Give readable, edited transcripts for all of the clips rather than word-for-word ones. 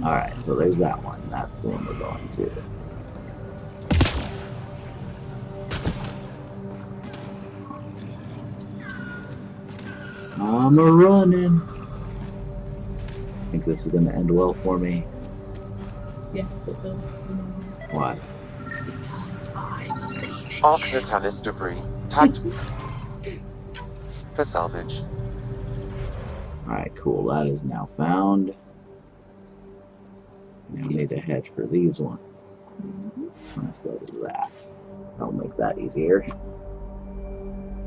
Alright, so there's that one. That's the one we're going to. I'm a-running. I think this is going to end well for me. Yes, it will. What? Arc Natalis debris. Tagged for salvage. Alright, cool. That is now found. Now we need to head for these ones. Let's go to that. That'll make that easier.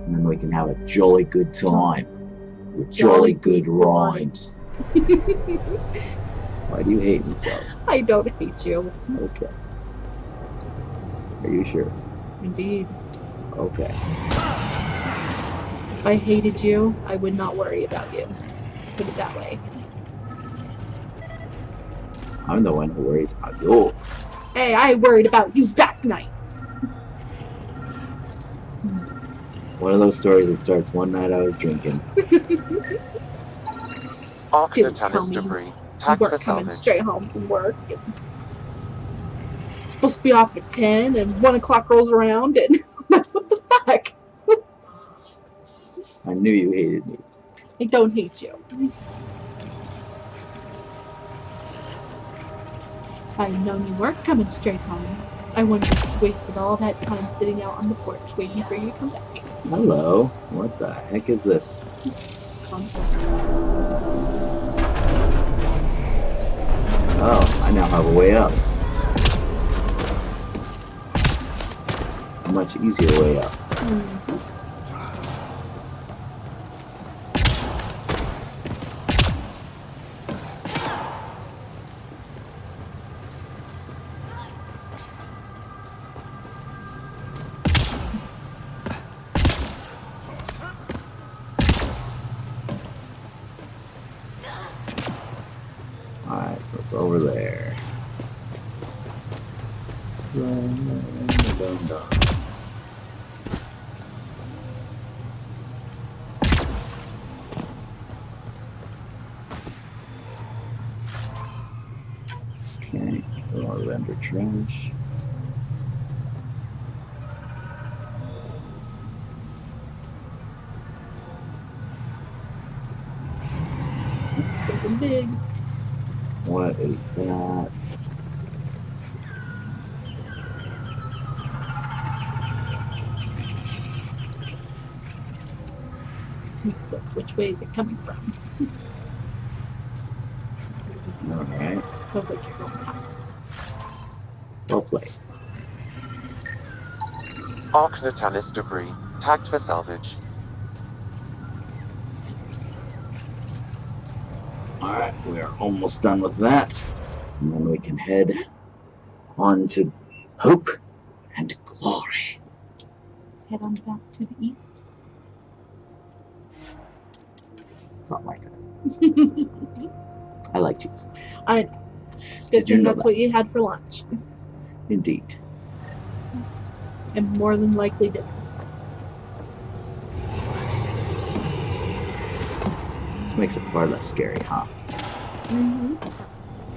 And then we can have a jolly good time. With jolly good rhymes. Why do you hate me so? I don't hate you. Okay. Are you sure? Indeed. Okay. If I hated you, I would not worry about you. Put it that way. I'm the one who worries about you. Hey, I worried about you last night. One of those stories that starts one night I was drinking. Arc Didn't tell Natalis me debris. You Tagged for weren't coming salvage. straight home from work. It's supposed to be off at 10 and 1 o'clock rolls around and what the fuck? I knew you hated me. I don't hate you. If I'd known you weren't coming straight home, I wouldn't have wasted all that time sitting out on the porch waiting for you to come back. Hello. What the heck is this? Oh, I now have a way up. A much easier way up. Alright, so it's over there. Okay, a lot of under trash. Something big. What is that? So which way is it coming from? Alright, Sounds like you're going past. well played. Arc Natalis debris. Tagged for salvage. Alright, we are almost done with that. And then we can head on to hope and glory. Head on back to the east. Something like that. I like cheese. I know. Good Did you thing know that's that? what you had for lunch. Indeed. And more than likely dinner. This makes it far less scary, huh?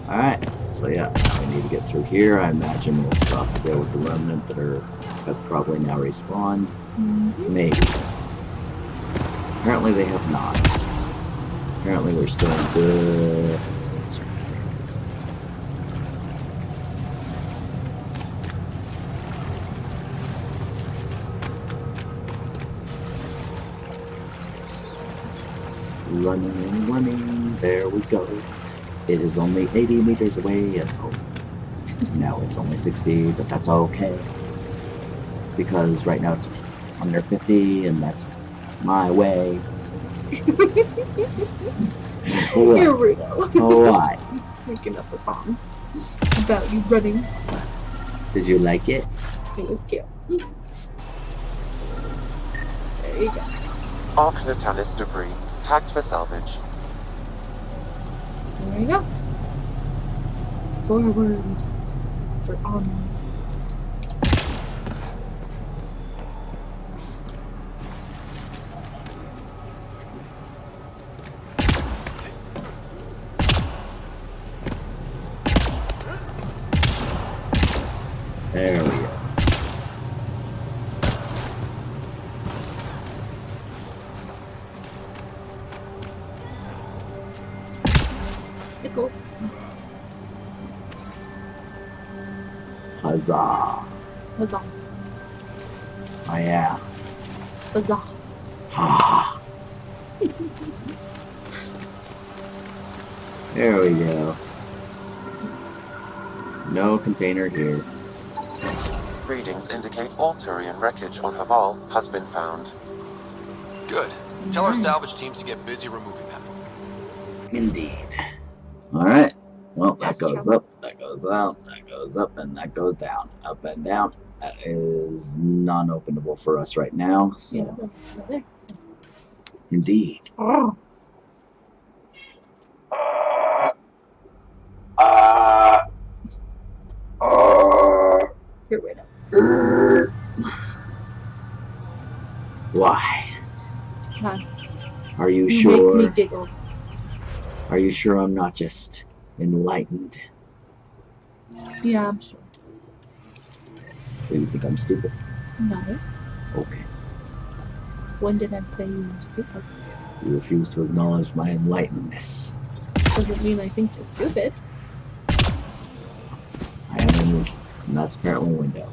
Alright, so yeah, now we need to get through here. I imagine we'll stop there with the remnant that have probably now respawned. Maybe. Apparently they have not. Apparently we're still in good circumstances. Running, running, there we go. It is only 80 meters away, so now it's only 60, but that's okay. Because right now it's under 50, and that's my way. You're Rudo. Why? Making up a song about you running. Did you like it? It was cute. There you go. Arc Natalis debris. Tagged for salvage. There you go. Forward. We're on. There we go. Pickle. Huzzah. Huzzah. Oh yeah. Huzzah. Ha. There we go. No container here. Readings indicate all Turian wreckage on Harvarl has been found. Good. Tell our salvage teams to get busy removing them. Indeed. Alright. Well, that That's goes trouble. up, that goes out, that goes up, and that goes down. Up and down. That is non-openable for us right now. So, Yeah, that's right there. indeed. Oh, here we go. Why? Because Are you you sure? make me giggle. Are you sure I'm not just enlightened? Yeah, I'm sure. Do you think I'm stupid? No. Okay. When did I say you were stupid? You refuse to acknowledge my enlightenedness. Doesn't mean I think you're stupid. I am in this, and that's apparently a window.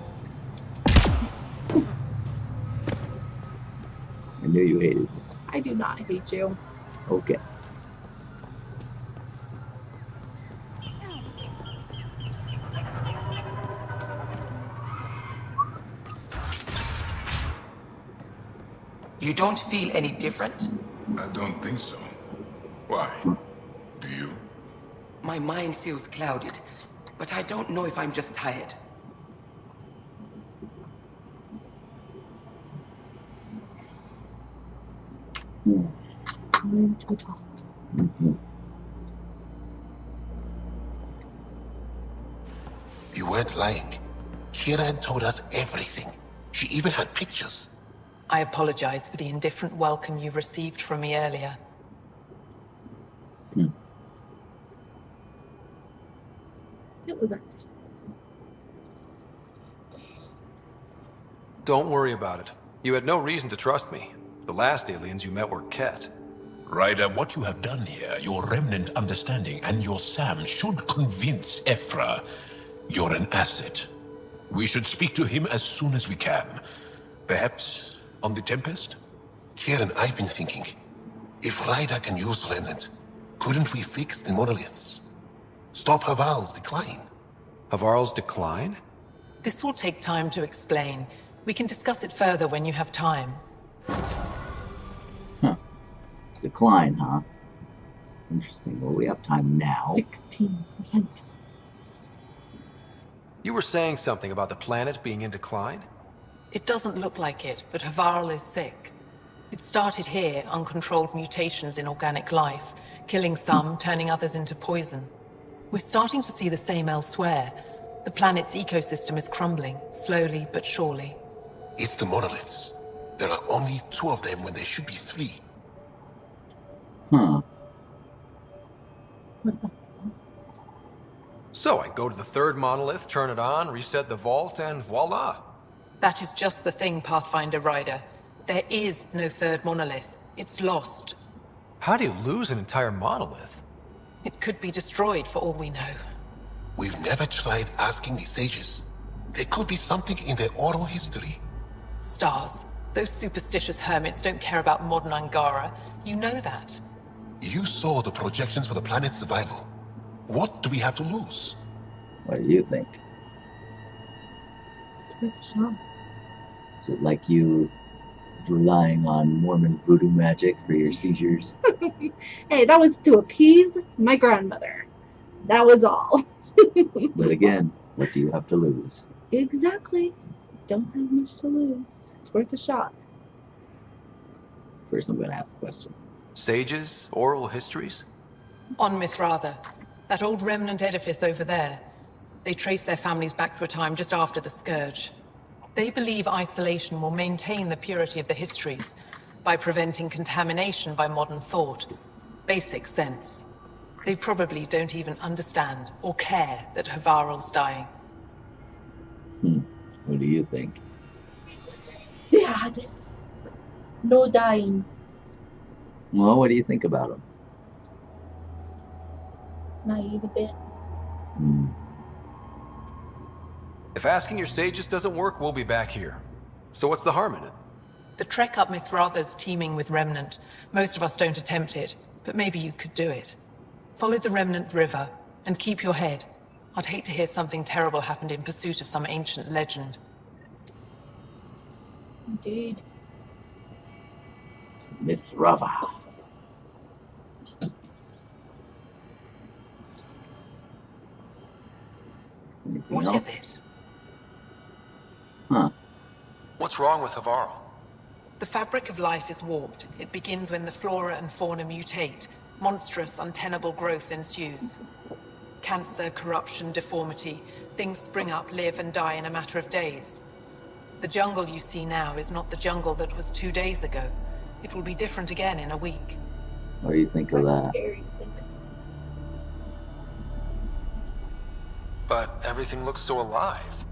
I knew you hated me. I do not hate you. Okay. You don't feel any different? I don't think so. Why? Do you? My mind feels clouded, but I don't know if I'm just tired. Time to talk. Mhm. You weren't lying. Kira had told us everything. She even had pictures. I apologize for the indifferent welcome you received from me earlier. It was understandable. Don't worry about it. You had no reason to trust me. The last aliens you met were Ket. Ryder, what you have done here, your remnant understanding and your Sam should convince Ephra you're an asset. We should speak to him as soon as we can. Perhaps on the Tempest? Kieran, I've been thinking. If Ryder can use remnant, couldn't we fix the monoliths? Stop Harvarl's decline? Harvarl's decline? This will take time to explain. We can discuss it further when you have time. Decline, huh? Interesting. Well, we have time now. 16%. You were saying something about the planet being in decline? It doesn't look like it, but Harvarl is sick. It started here, uncontrolled mutations in organic life, killing some, turning others into poison. We're starting to see the same elsewhere. The planet's ecosystem is crumbling, slowly but surely. It's the monoliths. There are only 2 of them when there should be 3. Huh. What about So I go to the 3rd monolith, turn it on, reset the vault, and voila! That is just the thing, Pathfinder Ryder. There is no 3rd monolith. It's lost. How do you lose an entire monolith? It could be destroyed for all we know. We've never tried asking the sages. There could be something in their oral history. Stars. Those superstitious hermits don't care about modern Angara. You know that. You saw the projections for the planet's survival. What do we have to lose? What do you think? It's worth a shot. Is it like you relying on Mormon voodoo magic for your seizures? Hey, that was to appease my grandmother. That was all. But again, what do you have to lose? Exactly. Don't have much to lose. It's worth a shot. First, I'm going to ask the question. Sages? Oral histories? On Mithrava. That old remnant edifice over there. They trace their families back to a time just after the Scourge. They believe isolation will maintain the purity of the histories by preventing contamination by modern thought. Basic sense. They probably don't even understand or care that Harvarl's dying. What do you think? Sad. No dying. Well, what do you think about him? Naive a bit. If asking your sages doesn't work, we'll be back here. So what's the harm in it? The trek up Mithrava's teeming with Remnant. Most of us don't attempt it, but maybe you could do it. Follow the Remnant River, and keep your head. I'd hate to hear something terrible happened in pursuit of some ancient legend. Indeed. Mithrava. Anything What else? is it? Huh. What's wrong with Harvarl? The fabric of life is warped. It begins when the flora and fauna mutate. Monstrous, untenable growth ensues. Cancer, corruption, deformity. Things spring up, live, and die in a matter of days. The jungle you see now is not the jungle that was 2 days ago. It will be different again in a week. What do you think of that? Scary to think. But everything looks so alive.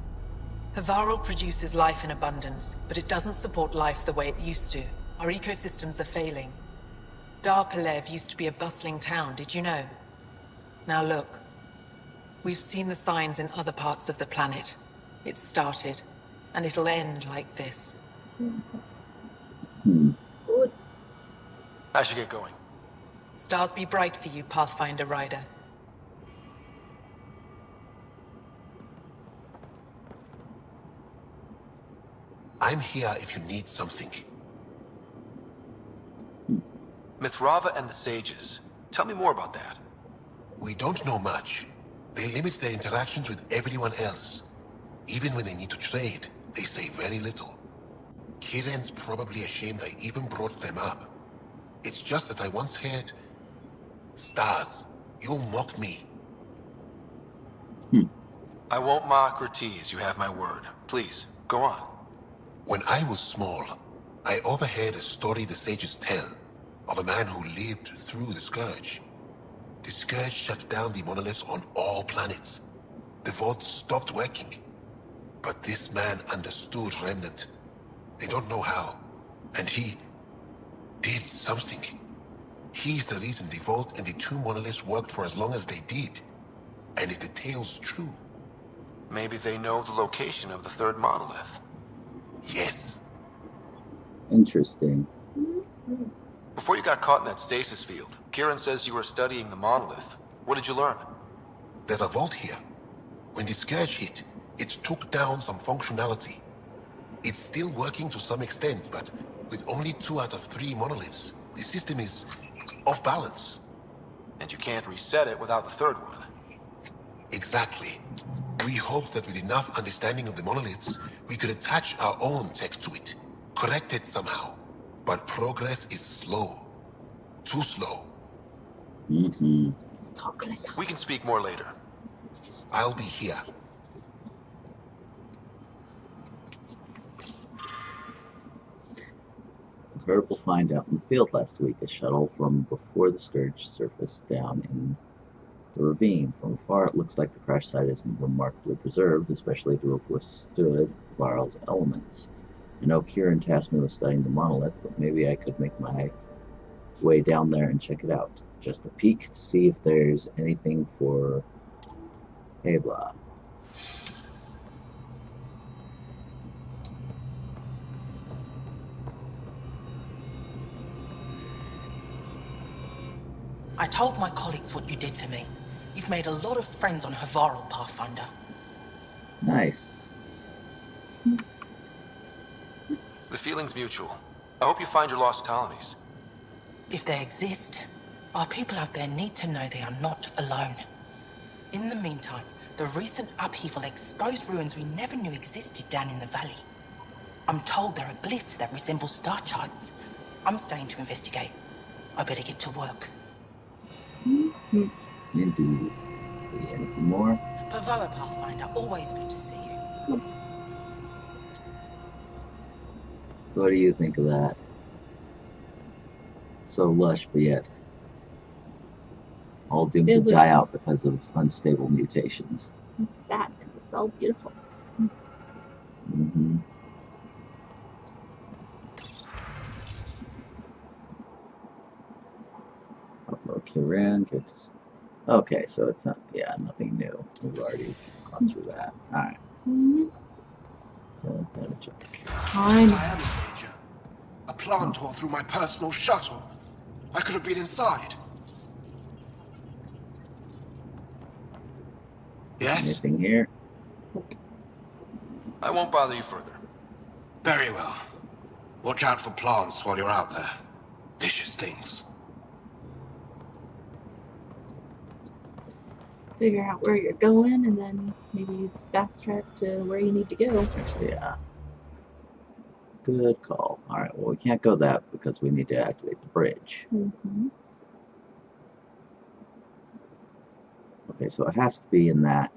Harvarl produces life in abundance, but it doesn't support life the way it used to. Our ecosystems are failing. Dar Pelev used to be a bustling town, did you know? Now look. We've seen the signs in other parts of the planet. It started, and it'll end like this. Good. I should get going. Stars be bright for you, Pathfinder Rider. I'm here if you need something. Mithrava and the sages. Tell me more about that. We don't know much. They limit their interactions with everyone else. Even when they need to trade, they say very little. Kiran's probably ashamed I even brought them up. It's just that I once heard... Stars, you'll mock me. I won't mock or tease, you have my word. Please, go on. When I was small, I overheard a story the sages tell of a man who lived through the Scourge. The Scourge shut down the monoliths on all planets. The vaults stopped working. But this man understood Remnant. They don't know how. And he did something. He's the reason the vault and the two monoliths worked for as long as they did. And if the tale's true... Maybe they know the location of the third monolith. Yes. Interesting. Before you got caught in that stasis field, Kiran says you were studying the monolith. What did you learn? There's a vault here. When the Scourge hit, it took down some functionality. It's still working to some extent, but with only 2 out of 3 monoliths, the system is off balance. And you can't reset it without the third one. Exactly. We hoped that with enough understanding of the monoliths, we could attach our own tech to it, correct it somehow. But progress is slow. Too slow. Talk like that. We can speak more later. I'll be here. Incredible find out in the field last week. A shuttle from before the Scourge surfaced down in the ravine. From afar, it looks like the crash site is remarkably preserved, especially to have withstood Varl's elements. I know Kiran tasked me with studying the monolith, but maybe I could make my way down there and check it out. Just a peek to see if there's anything for Habla. I told my colleagues what you did for me. You've made a lot of friends on Harvarl, Pathfinder. Nice. The feeling's mutual. I hope you find your lost colonies. If they exist, our people out there need to know they are not alone. In the meantime, the recent upheaval exposed ruins we never knew existed down in the valley. I'm told there are glyphs that resemble star charts. I'm staying to investigate. I better get to work. Indeed. See anything more? Pavoa, Pathfinder, always good to see you. So what do you think of that? So lush, but yet all doomed to die out because of unstable mutations. It's sad because it's all beautiful. Mm-hmm. Upload Turian. Okay, so it's not. Yeah, nothing new. We've already gone through that. All right. Mm-hmm. Kills damage. I know. I am in danger. A plant tore through my personal shuttle. I could have been inside. Yes? Anything here? I won't bother you further. Very well. Watch out for plants while you're out there. Vicious things. Figure out where you're going, and then maybe use fast track to where you need to go. Yeah. Good call. All right. Well, we can't go that because we need to activate the bridge. Mm-hmm. Okay, so it has to be in that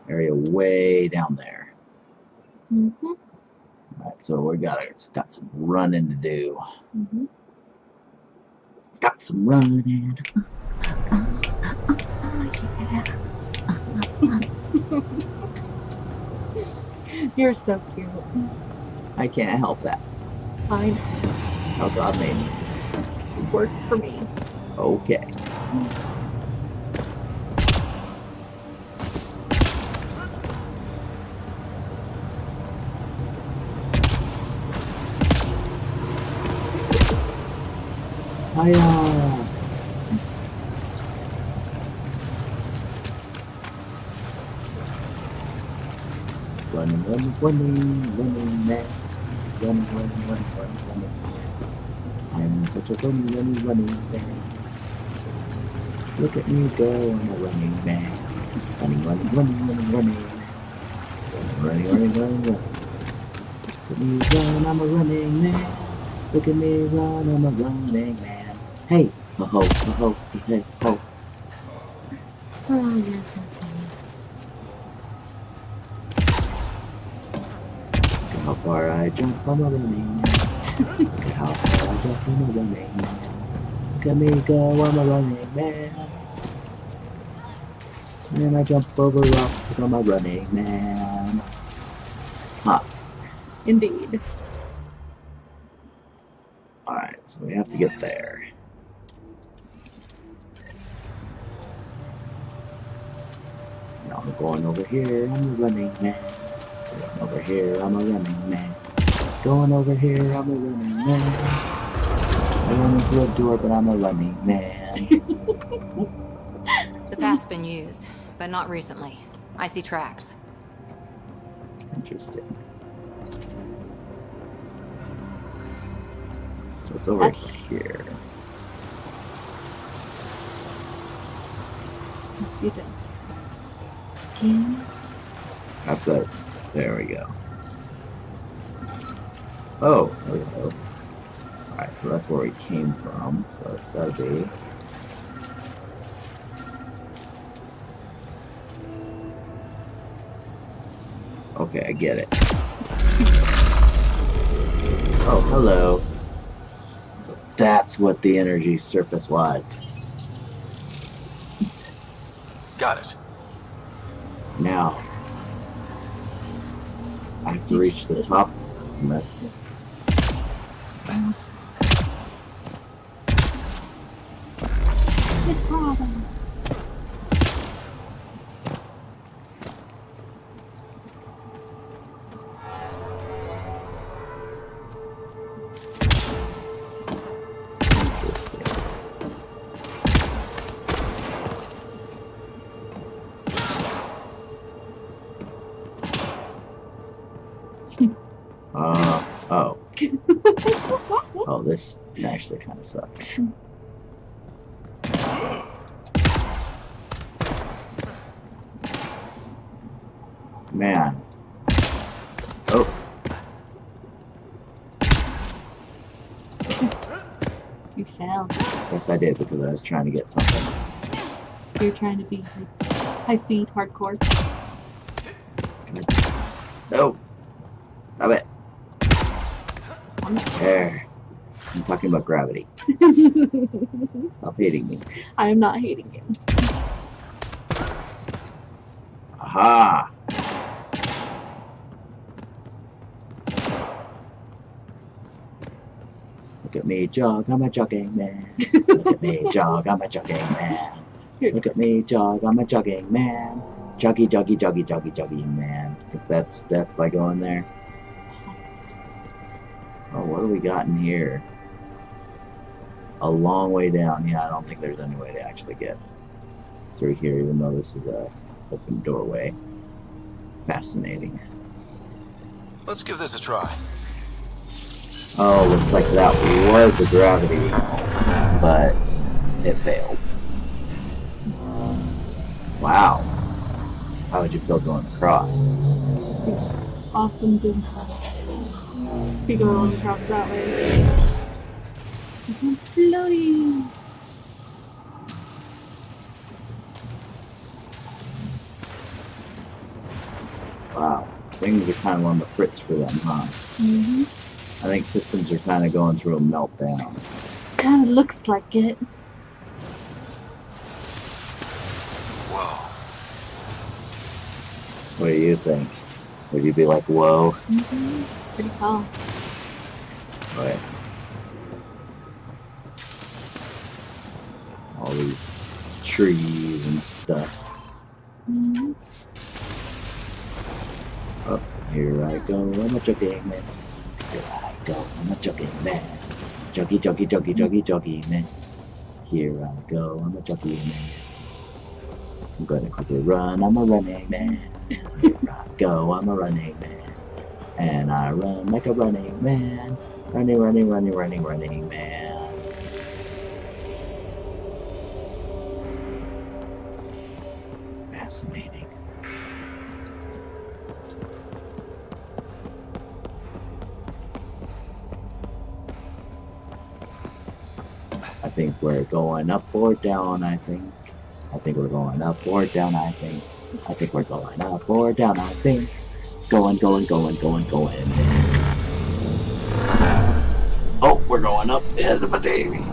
area way down there. Mm-hmm. All right, so we got some running to do. Mm-hmm. Got some running. You're so cute. I can't help that. I know. That's how God made me. It works for me. Okay. Hiya! Running, man. Running. I'm such a running man. Look at me go, I'm a running man. Running. Running. Look at me run, I'm a running man. Look at me run, I'm a running man. Hey, ho, hey, ho. Oh, you're so funny. Look how far I jump, I'm a running man. Look at how far I jump, I'm a running man. Look at me go, I'm a running man. And I jump over rocks because I'm a running man. Huh. Indeed. Alright, so we have to get there. Now I'm going over here, I'm a running man. Going over here, I'm a running man. Going over here, I'm a running man. I run into a door, but I'm a running man. The path's been used, but not recently. I see tracks. Interesting. So it's over here. Let's see that. Scan. That's it. There we go. Oh, there we go. Alright, so that's where we came from. So it's gotta be. Okay, I get it. Oh, hello. So that's what the energy surface was. Got it. Now, I have to reach the top. Mithrava. Oh. Oh, this actually kind of sucks. Man. Oh. You fell. Yes, I did because I was trying to get something. You're trying to be high speed, hardcore. No. Stop it. There. I'm talking about gravity. Stop hating me. I am not hating you. Aha! me jog, I'm a jogging man. Look at me jog, I'm a jogging man. Look at me jog, I'm a jogging man. Joggy, joggy, joggy, joggy, joggy man. I think that's death by going there. Oh, what do we got in here? A long way down. Yeah, I don't think there's any way to actually get through here, even though this is a open doorway. Fascinating. Let's give this a try. Oh, looks like that was a gravity, but it failed. Wow. How would you feel going across? Awesome business. If you go going across that way. I'm floating. Wow. Things are kind of on the fritz for them, huh? Mm-hmm. I think systems are kind of going through a meltdown. Kind of looks like it. Whoa. What do you think? Would you be like, whoa? Mm-hmm. It's pretty tall. Right. All these trees and stuff. Mm-hmm. Oh, here I go, I'm a jogging man. Here I go, I'm a jogging man. Joggy, joggy, joggy, joggy, joggy man. Here I go, I'm a jogging man. I'm gonna quickly run, I'm a running man. Here I go, I'm a running man. And I run like a running man. Running, running, running, running, running man. Fascinating. I think we're going up or down, I think. I think we're going up or down, I think. I think we're going up or down, I think. Going, going, going, going, going. Oh, we're going up. Baby.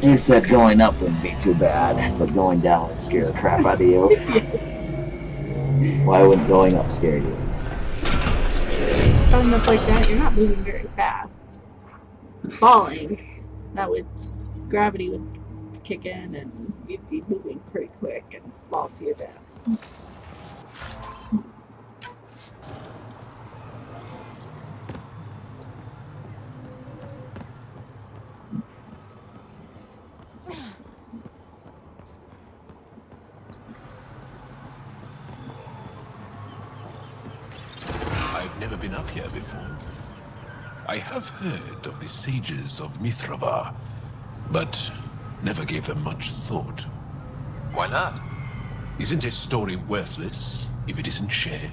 You said going up wouldn't be too bad, but going down would scare the crap out of you. Why wouldn't going up scare you? Falling up like that, you're not moving very fast. Falling, that would, gravity would kick in and you'd be moving pretty quick and fall to your death. I've never been up here before. I have heard of the sages of Mithrava, but never gave them much thought. Why not? Isn't a story worthless if it isn't shared?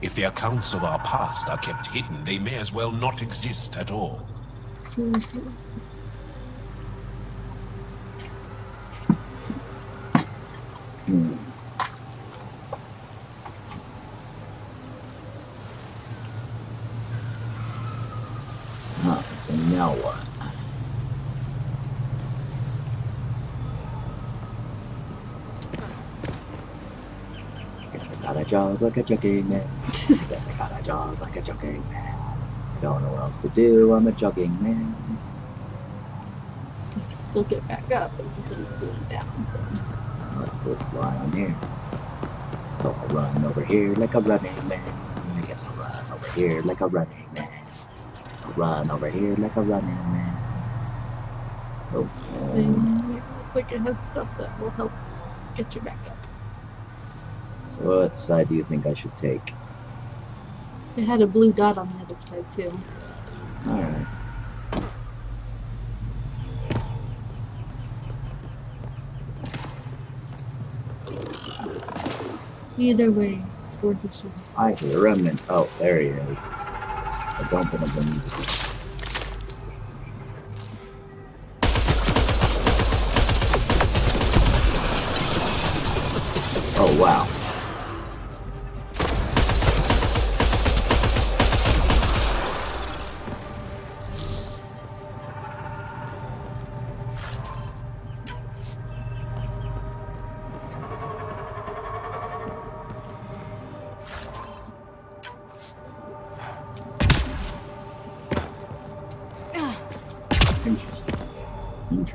If the accounts of our past are kept hidden, they may as well not exist at all. So now what? Guess I gotta jog like a jogging man. Guess I gotta jog like a jogging man. Don't know what else to do, I'm a jogging man. Still get back up and continue going down. So. Let's lie on here. So I'll run over here like a running man. I guess I'll run over here like a running man. I'll run over here like a running man. Oh. And it looks like it has stuff that will help get you back up. So what side do you think I should take? It had a blue dot on the other side too. Alright. Either way, it's worth a shot. I hear a remnant. Oh, there he is. I don't think I'm gonna need to. Oh, wow.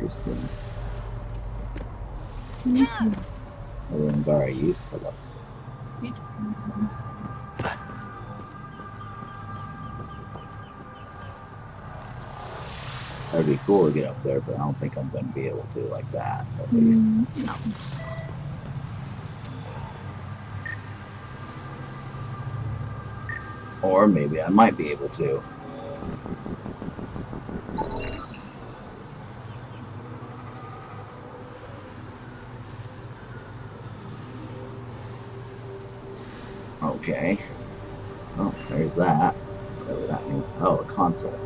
Interesting. Other than where I used to look. That'd be cool to get up there, but I don't think I'm going to be able to like that, at least. No. Or maybe I might be able to. Okay. Oh, there's that. Whatever that means. Oh, a console.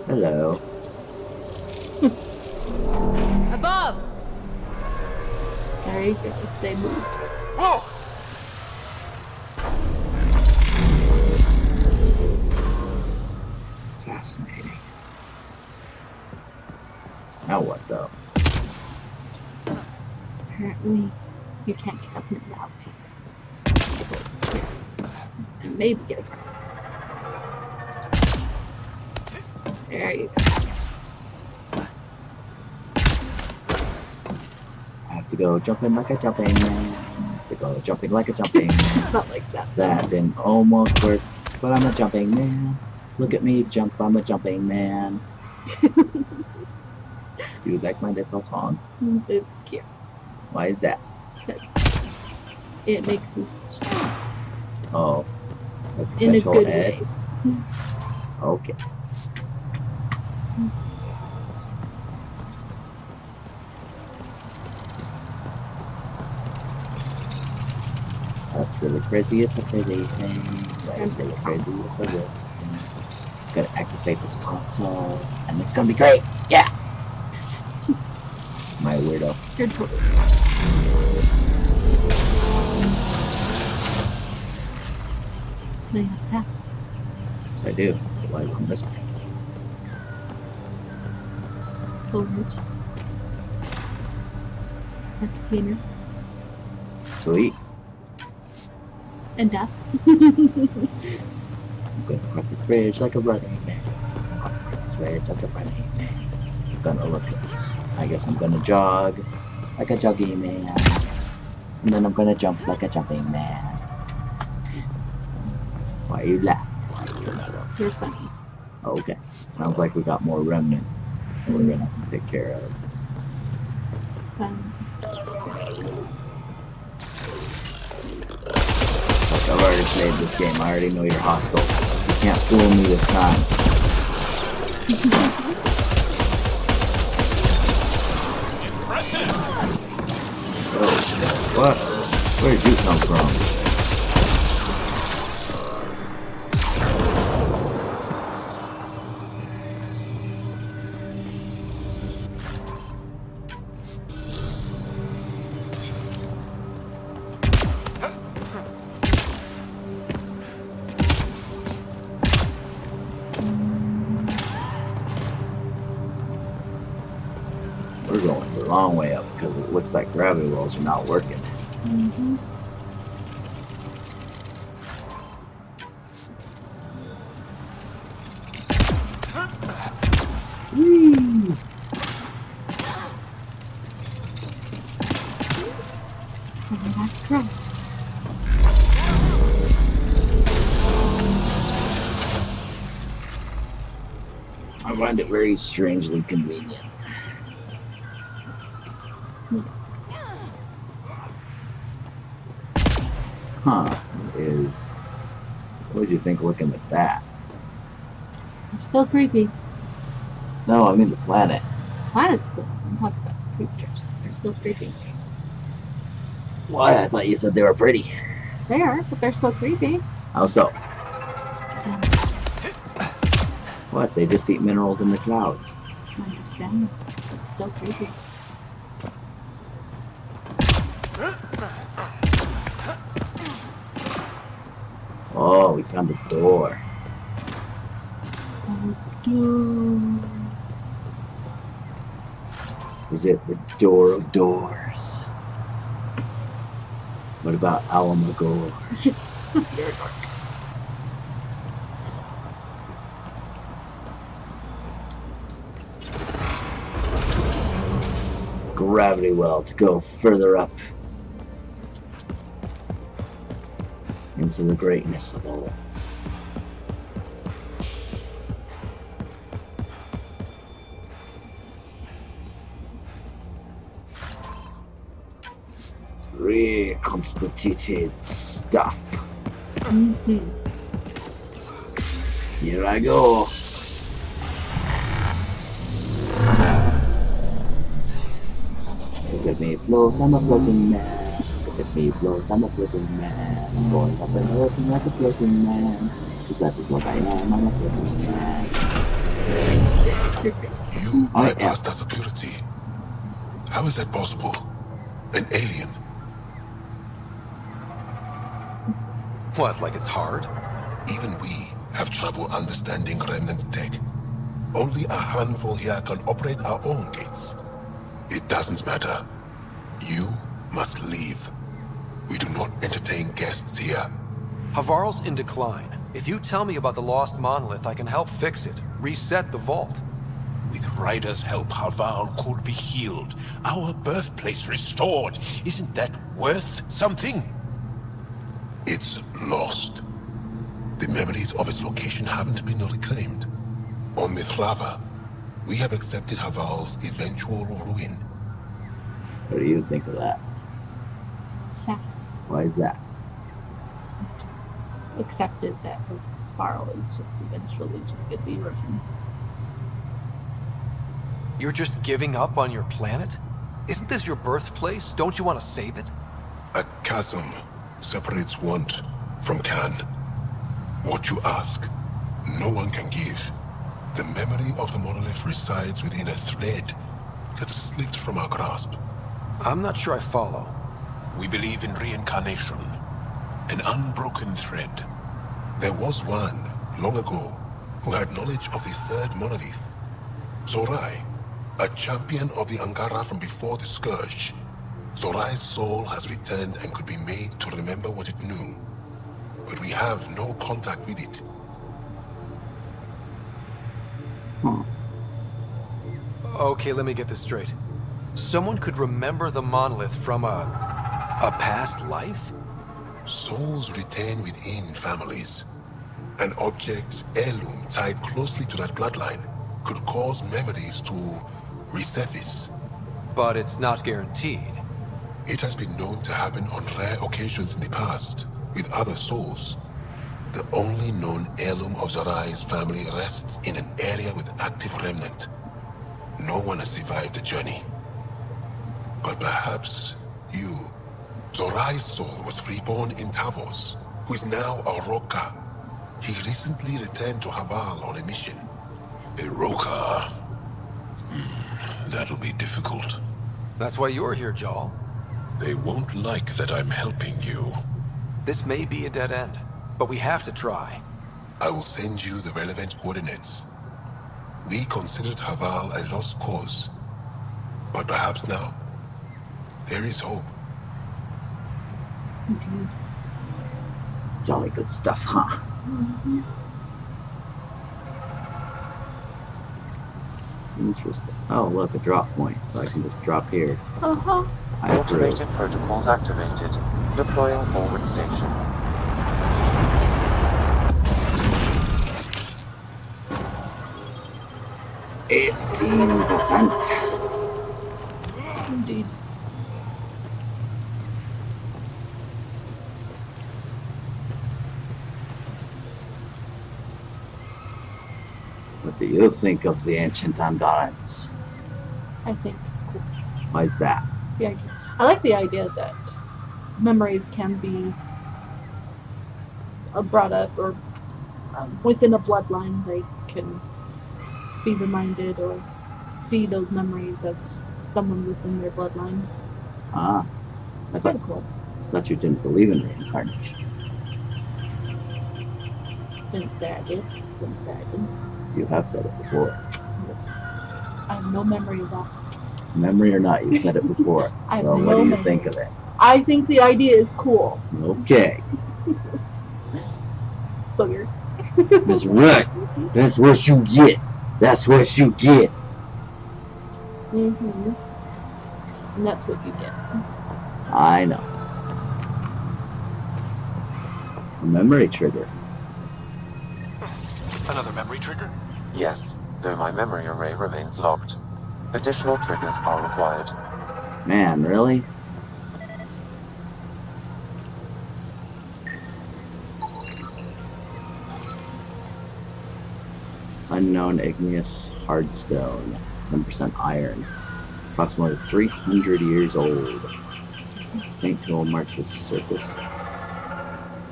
Hello. Above! There you go. They moved. Whoa! Fascinating. Now what, though? Apparently, you can't get up here now. And maybe get across. There you go. I have to go jumping like a jumping man. I have to go jumping like a jumping man. Not like that. That didn't almost work, but I'm a jumping man. Look at me jump, I'm a jumping man. Do you like my little song? It's cute. Why is that? Because it makes me special. Oh, like In a special good ed? way. Okay. That's really crazy, it's a crazy thing. That is really crazy, it's a real thing. Gotta activate this console, and it's gonna be great! Yeah! My weirdo. You're totally. They have that. So I do. Why is it on this one? Foliage. A container. Sweet. And death. I'm gonna cross this bridge like a running man. Cross this bridge like a running man. I'm gonna look. I guess I'm gonna jog like a jogging man. And then I'm gonna jump like a jumping man. Why are you laughing? You're funny. Okay. Sounds like we got more remnant that we're gonna have to take care of. Sounds. Look, I've already played this game. I already know you're hostile. You can't fool me this time. Oh, what? Where did you come from? We're going the long way up because it looks like gravity wells are not working. Mm-hmm. Whee! Coming back across. I find it very strangely convenient. Huh, what would you think looking at that? They're still creepy. No, I mean the planet. Planet's cool. I'm talking about the creatures. They're still creepy. Why? I thought you said they were pretty. They are, but they're still creepy. How so? What? They just eat minerals in the clouds. I understand. It's still creepy. Oh, we found the door. Is it the door of doors? What about Alamogor? You're a dork. gravity well to go further up into the greatness of all. Reconstituted stuff. Here I go. Look at me float, I'm a floating man. Look at me float, I'm a floating man. I'm going up and floating like a floating man. Because that is what I am, I'm a floating man. You bypassed that security. How is that possible? An alien? What, like it's hard? Even we have trouble understanding remnant tech. Only a handful here can operate our own gates. It doesn't matter. You must leave. We do not entertain guests here. Harvarl's in decline. If you tell me about the lost monolith, I can help fix it. Reset the vault. With Ryder's help, Harvarl could be healed. Our birthplace restored. Isn't that worth something? It's lost. The memories of its location haven't been reclaimed. On Mithrava, we have accepted Harvarl's eventual ruin. What do you think of that? Sad. Why is that? Accepted that Harvarl is just eventually just gonna be ruined. You're just giving up on your planet? Isn't this your birthplace? Don't you want to save it? A chasm separates want from can. What you ask, no one can give. The memory of the monolith resides within a thread that slipped from our grasp. I'm not sure I follow. We believe in reincarnation. An unbroken thread. There was one, long ago, who had knowledge of the third monolith. Zorai, a champion of the Angara from before the Scourge. Zorai's soul has returned and could be made to remember what it knew. But we have no contact with it. Okay, let me get this straight. Someone could remember the monolith from a past life? Souls retain within families. An object, heirloom, tied closely to that bloodline could cause memories to resurface. But it's not guaranteed. It has been known to happen on rare occasions in the past, with other souls. The only known heirloom of Zorai's family rests in an area with active remnant. No one has survived the journey. But perhaps you. Zorai's soul was reborn in Tavos, who is now a Roka. He recently returned to Harvarl on a mission. A Roka? That'll be difficult. That's why you're here, Jal. They won't like that I'm helping you. This may be a dead end, but we have to try. I will send you the relevant coordinates. We considered Harvarl a lost cause, but perhaps now, there is hope. Indeed. Jolly good stuff, huh? Mm-hmm. Interesting. Oh, look, a drop point, so I can just drop here. Uh-huh. I approve. Automated protocols activated. Deploying forward station. Indeed. What do you think of the ancient Angarans? I think it's cool. Why is that? The idea. I like the idea that memories can be brought up, or within a bloodline, they can be reminded or see those memories of someone within their bloodline. Ah, It's kind of cool. I thought you didn't believe in reincarnation. Didn't say I did. Didn't say I didn't. You have said it before. I have no memory of that. Memory or not, you said it before. I have So no what do you memory. think of it? I think the idea is cool. Okay. Boogers. That's right. That's what you get. That's what you get. Mm-hmm. And that's what you get. I know. A memory trigger. Another memory trigger? Yes, though my memory array remains locked. Additional triggers are required. Man, really? Unknown igneous hardstone, 10% iron, approximately 300 years old. Paint tool marks the surface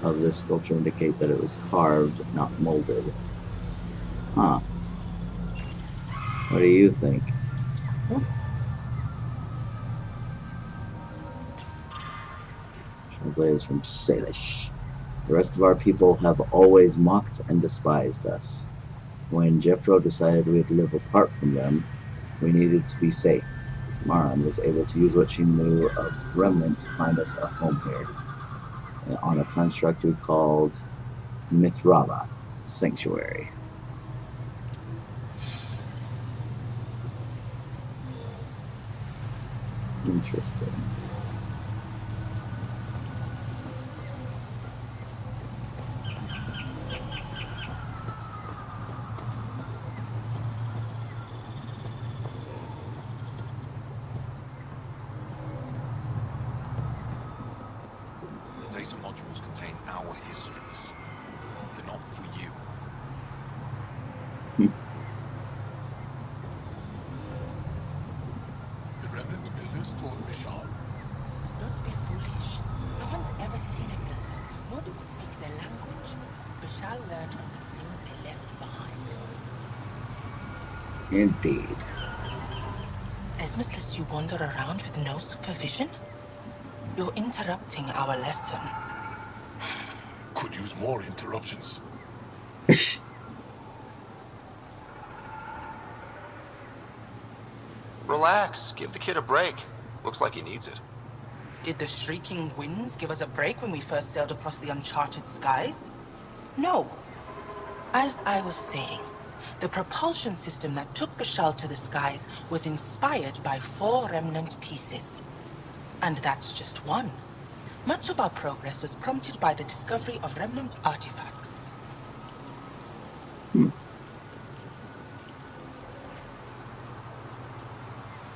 of this sculpture indicate that it was carved, not molded. Huh. What do you think? Translators from Salish. The rest of our people have always mocked and despised us. When Jeffro decided we'd live apart from them, we needed to be safe. Maran was able to use what she knew of Remnant to find us a home here, on a construct we called Mithrava, Sanctuary. Interesting. The data modules contain our histories. They're not for you. The remnant builders toward Bishal. Don't be foolish. No one's ever seen a builder, nor do we speak their language. Bishal learned from the things they left behind. Indeed. Esmus lets you wander around with no supervision? You're interrupting our lesson. Could use more interruptions. Relax. Give the kid a break. Looks like he needs it. Did the shrieking winds give us a break when we first sailed across the uncharted skies? No. As I was saying, the propulsion system that took Bishal to the skies was inspired by 4 remnant pieces. And that's just one. Much of our progress was prompted by the discovery of remnant artifacts.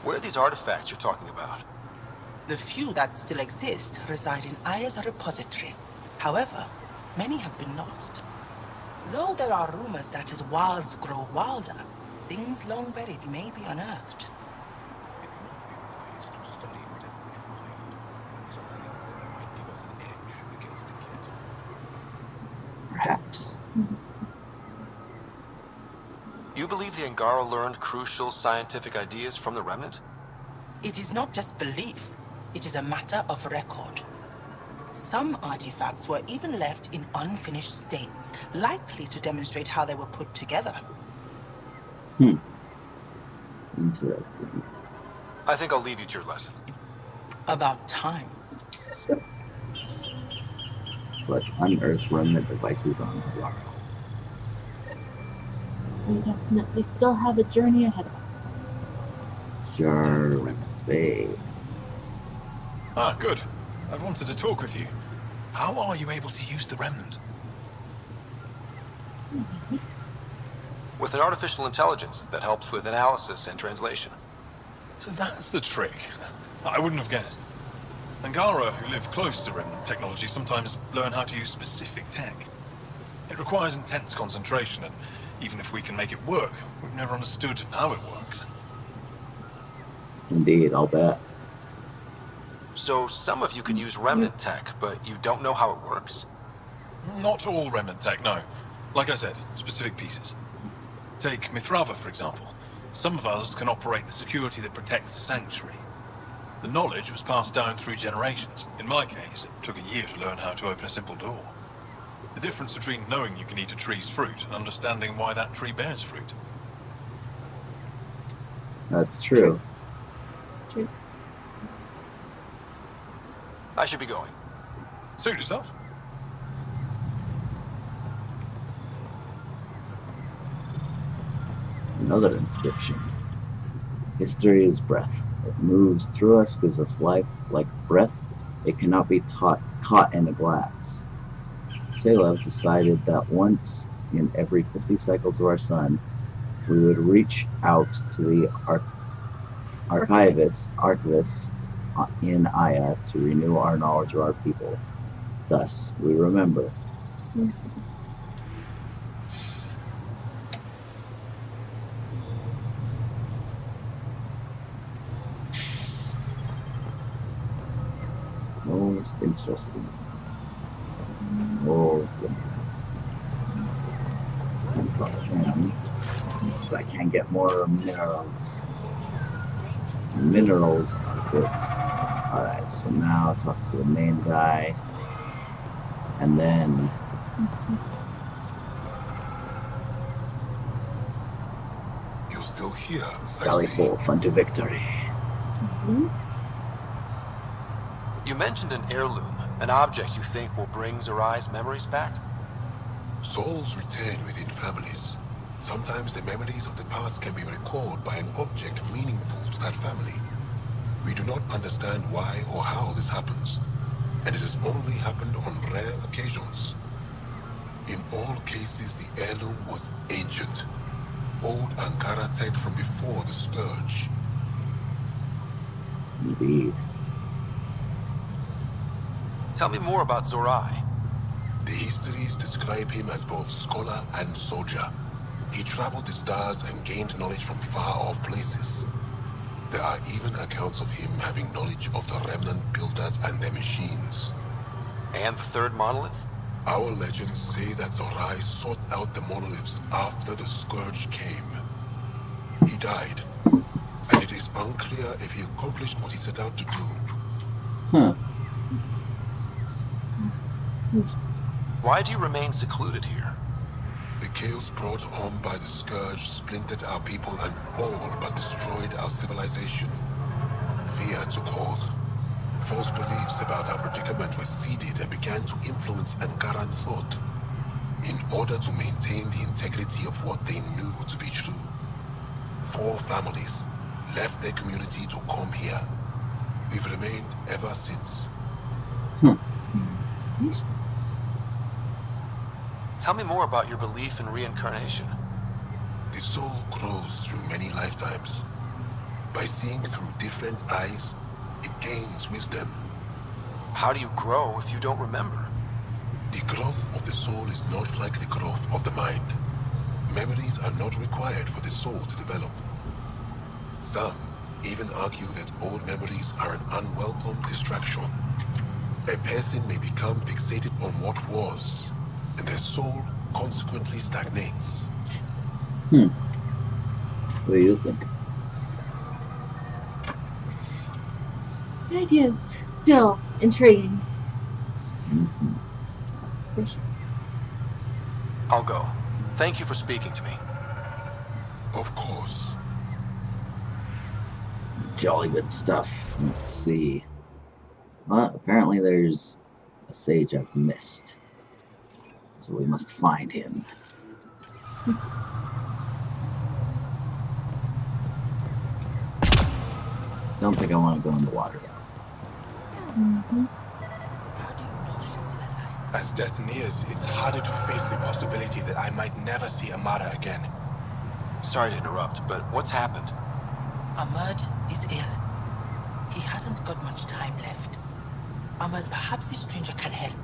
Where are these artifacts you're talking about? The few that still exist reside in Aya's repository. However, many have been lost. Though there are rumors that as wilds grow wilder, things long buried may be unearthed. Perhaps. You believe the Angara learned crucial scientific ideas from the Remnant? It is not just belief, it is a matter of record. Some artifacts were even left in unfinished states, likely to demonstrate how they were put together. Interesting. I think I'll leave you to your lesson. About time. But unearthed remnant devices on Harvarl. We definitely still have a journey ahead of us. Jarvey. Ah, good. I've wanted to talk with you. How are you able to use the remnant? With an artificial intelligence that helps with analysis and translation. So that's the trick. I wouldn't have guessed. Angara, who live close to remnant technology, sometimes learn how to use specific tech. It requires intense concentration, and even if we can make it work, we've never understood how it works. Indeed, I'll bet. So some of you can use remnant tech, but you don't know how it works? Not all remnant tech, no. Like I said, specific pieces. Take Mithrava, for example. Some of us can operate the security that protects the sanctuary. The knowledge was passed down through generations. In my case, it took a year to learn how to open a simple door. The difference between knowing you can eat a tree's fruit and understanding why that tree bears fruit. That's true. True. I should be going. Suit yourself. Another inscription. History is breath. It moves through us, gives us life. Like breath, it cannot be caught in a glass. Salev decided that once in every 50 cycles of our sun, we would reach out to the archivists in Aya to renew our knowledge of our people. Thus, we remember. Most interesting. Most interesting. But I can get more minerals. Minerals are good. Alright, so now talk to the main guy. And then You're still here. sally forth unto victory. You mentioned an heirloom, an object you think will bring Zarai's memories back? Souls return within families. Sometimes the memories of the past can be recalled by an object meaningful to that family. We do not understand why or how this happens, and it has only happened on rare occasions. In all cases, the heirloom was ancient, old Ankara tech from before the Scourge. Indeed. Tell me more about Zarai. The histories describe him as both scholar and soldier. He traveled the stars and gained knowledge from far-off places. There are even accounts of him having knowledge of the remnant builders and their machines. And the third monolith? Our legends say that Zarai sought out the monoliths after the Scourge came. He died, and it is unclear if he accomplished what he set out to do. Huh. Why do you remain secluded here? The chaos brought on by the Scourge splintered our people and all but destroyed our civilization. Fear took hold. False beliefs about our predicament were seeded and began to influence Ankaran thought. In order to maintain the integrity of what they knew to be true, 4 families left their community to come here. We've remained ever since. Tell me more about your belief in reincarnation. The soul grows through many lifetimes. By seeing through different eyes, it gains wisdom. How do you grow if you don't remember? The growth of the soul is not like the growth of the mind. Memories are not required for the soul to develop. Some even argue that old memories are an unwelcome distraction. A person may become fixated on what was, and their soul consequently stagnates. What do you think? The idea is still intriguing. For sure. I'll go. Thank you for speaking to me. Of course. Jolly good stuff. Let's see. Well, apparently there's a sage I've missed. So we must find him. Don't think I want to go in the water though. As death nears, it's harder to face the possibility that I might never see Amara again. Sorry to interrupt, but what's happened? Ahmed is ill. He hasn't got much time left. Ahmed, perhaps this stranger can help.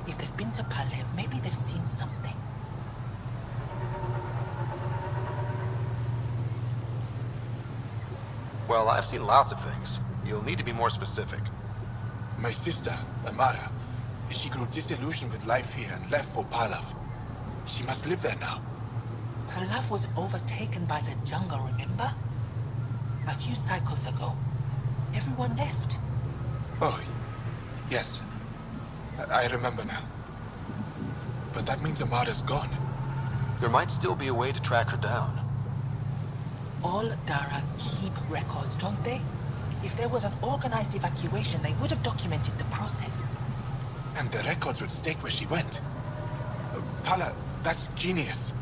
If they've been to Palev, maybe they've seen something. Well, I've seen lots of things. You'll need to be more specific. My sister, Amara, she grew disillusioned with life here and left for Palav. She must live there now. Palav was overtaken by the jungle, remember? A few cycles ago. Everyone left. Oh, yes. I remember now. But that means Amara's gone. There might still be a way to track her down. All Dara keep records, don't they? If there was an organized evacuation, they would have documented the process. And the records would state where she went. Pala, that's genius.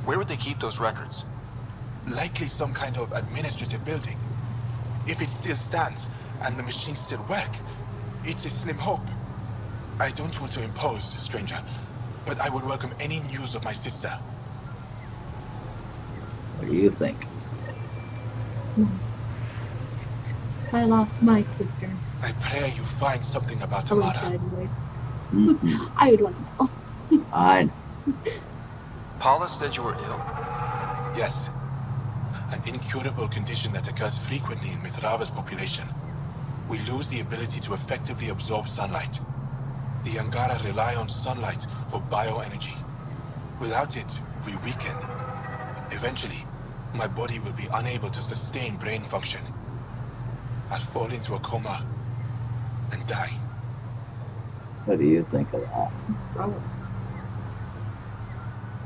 Where would they keep those records? Likely some kind of administrative building. If it still stands, and the machines still work, it's a slim hope. I don't want to impose, stranger, but I would welcome any news of my sister. What do you think? I lost my sister. I pray you find something about Hello, Amara. sideways. Mm-hmm. I would want to know. I know. Paula said you were ill? Yes. An incurable condition that occurs frequently in Mithrava's population. We lose the ability to effectively absorb sunlight. The Angara rely on sunlight for bioenergy. Without it, we weaken. Eventually, my body will be unable to sustain brain function. I'll fall into a coma and die. What do you think of that? Gross.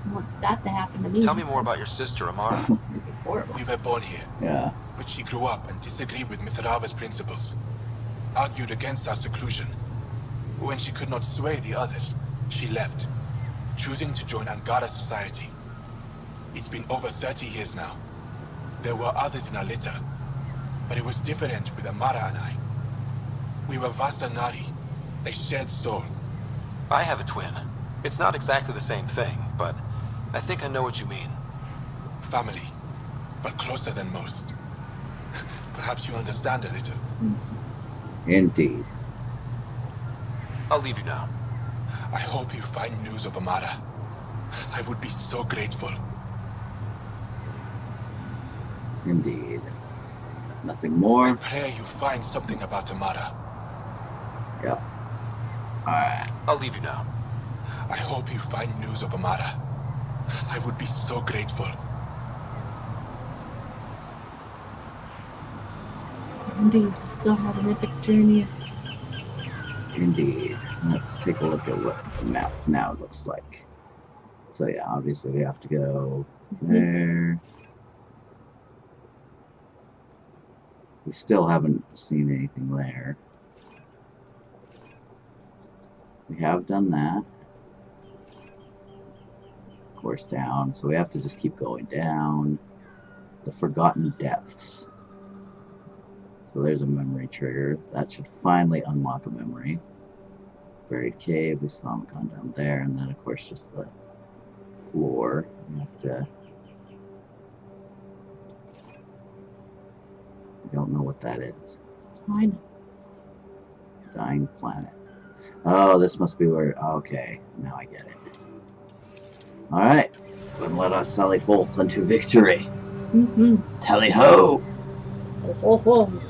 I want that to happen to me. Tell me more about your sister, Amara. It'd be horrible. We were born here, Yeah. but she grew up and disagreed with Mithrava's principles. Argued against our seclusion. When she could not sway the others, she left, choosing to join Angara society. It's been over 30 years now. There were others in our litter, but it was different with Amara and I. We were Vasta Nari, a shared soul. I have a twin. It's not exactly the same thing, but I think I know what you mean. Family, but closer than most. Perhaps you understand a little. Indeed. I'll leave you now. I hope you find news of Amara. I would be so grateful. Indeed. Nothing I more? pray you find something about Amara. Yep. Alright. I'll leave you now. I hope you find news of Amara. I would be so grateful. Indeed, still have an epic journey. Indeed. Let's take a look at what the map now looks like. So yeah, obviously we have to go there. We still haven't seen anything there. We have done that. Of course, down. So we have to just keep going down. The Forgotten Depths. So there's a memory trigger. That should finally unlock a memory. Buried cave, we saw him come down there, and then of course just the floor. We have to... I don't know what that is. I know. Dying planet. Oh, this must be where... Okay, now I get it. Alright, then let us sally forth unto victory. Mm-hmm. Tally-ho! Ho, ho, ho.